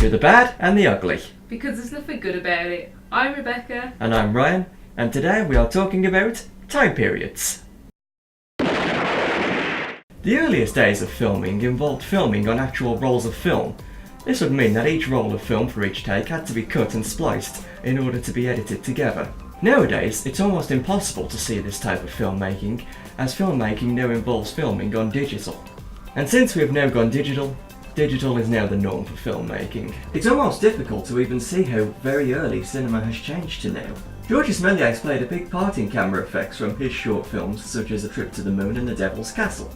through the bad and the ugly. Because there's nothing good about it. I'm Rebecca. And I'm Ryan, and today we are talking about time periods. The earliest days of filming involved filming on actual rolls of film. This would mean that each roll of film for each take had to be cut and spliced in order to be edited together. Nowadays, it's almost impossible to see this type of filmmaking, as filmmaking now involves filming on digital. And since we have now gone digital, digital is now the norm for filmmaking. It's almost difficult to even see how very early cinema has changed to now. Georges Méliès played a big part in camera effects from his short films such as A Trip to the Moon and The Devil's Castle.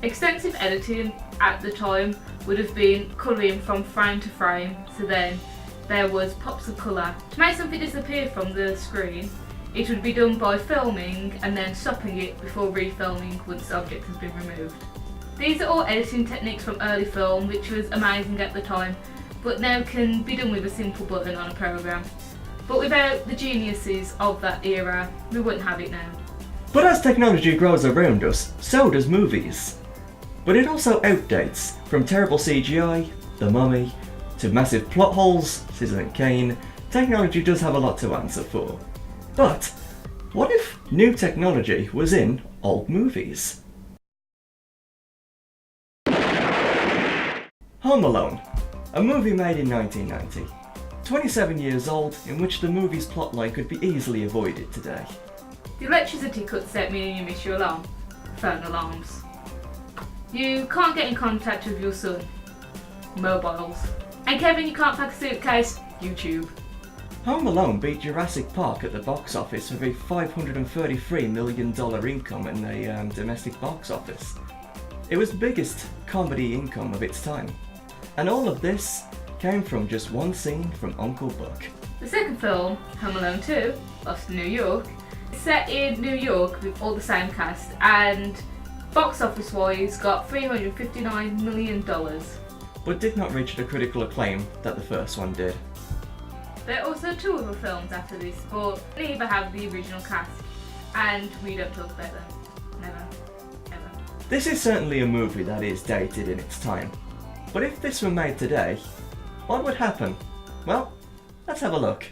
Extensive editing at the time would have been colouring from frame to frame, so then there was pops of colour. To make something disappear from the screen, it would be done by filming and then stopping it before refilming once the object has been removed. These are all editing techniques from early film, which was amazing at the time, but now can be done with a simple button on a programme. But without the geniuses of that era, we wouldn't have it now. But as technology grows around us, so does movies. But it also outdates, from terrible CGI, The Mummy, to massive plot holes, Citizen Kane. Technology does have a lot to answer for. But what if new technology was in old movies? Home Alone, a movie made in 1990. 27 years old, in which the movie's plotline could be easily avoided today. The electricity cuts out meaning you miss your alarm. Phone alarms. You can't get in contact with your son. Mobiles. And Kevin, you can't pack a suitcase. YouTube. Home Alone beat Jurassic Park at the box office with a $533 million income in the domestic box office. It was the biggest comedy income of its time. And all of this came from just one scene from Uncle Buck. The second film, Home Alone 2, Lost in New York, is set in New York with all the same cast and box office wise got $359 million. But did not reach the critical acclaim that the first one did. There are also two other films after this, but neither have the original cast, and we don't talk about them. Never. Ever. This is certainly a movie that is dated in its time. But if this were made today, what would happen? Well, let's have a look.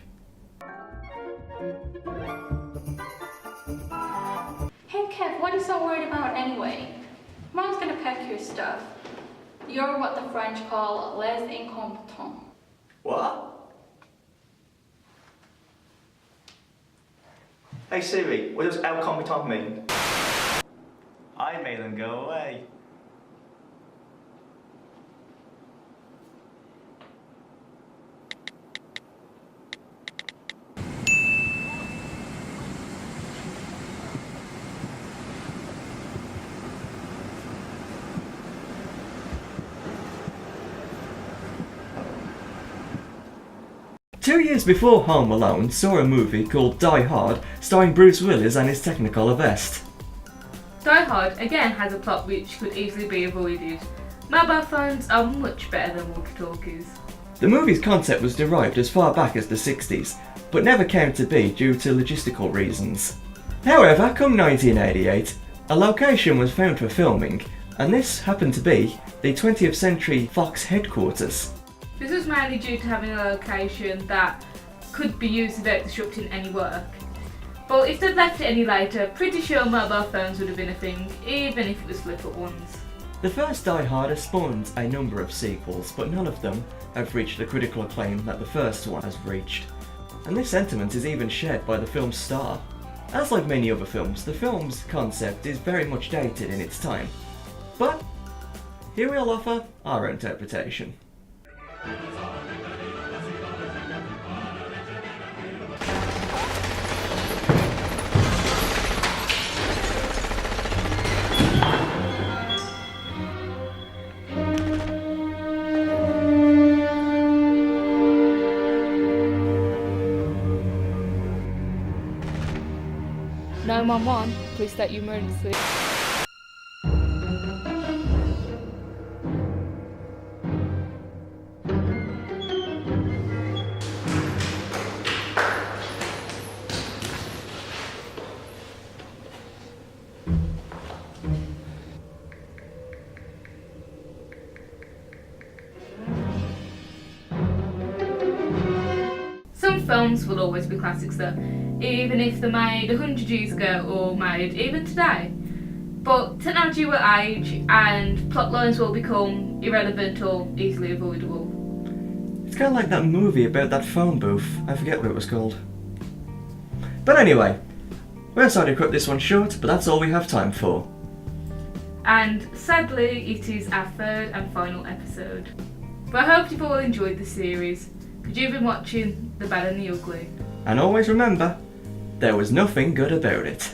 Hey Kev, what are you so worried about anyway? Mom's gonna pack your stuff. You're what the French call les incompetents. What? Hey Siri, what does el competent mean? I made them go away. Two years before Home Alone saw a movie called Die Hard starring Bruce Willis and his Technicolor vest. Die Hard again has a plot which could easily be avoided. Mobile phones are much better than walkie-talkies. The movie's concept was derived as far back as the 60s, but never came to be due to logistical reasons. However, come 1988, a location was found for filming, and this happened to be the 20th Century Fox headquarters. This was mainly due to having a location that could be used without disrupting any work. But if they'd left it any later, pretty sure mobile phones would have been a thing, even if it was flip-up ones. The first Die Hard has spawned a number of sequels, but none of them have reached the critical acclaim that the first one has reached. And this sentiment is even shared by the film's star. As like many other films, the film's concept is very much dated in its time. But here we'll offer our interpretation. No, Mom, one, please state your emergency. films will always be classics though, even if they're made 100 years ago or made even today. But technology will age and plot lines will become irrelevant or easily avoidable. It's kind of like that movie about that phone booth. I forget what it was called. But anyway, we're sorry to cut this one short, but that's all we have time for. And sadly, it is our third and final episode. But I hope you've all enjoyed the series, because you've been watching The Bad and the Ugly. And always remember, there was nothing good about it.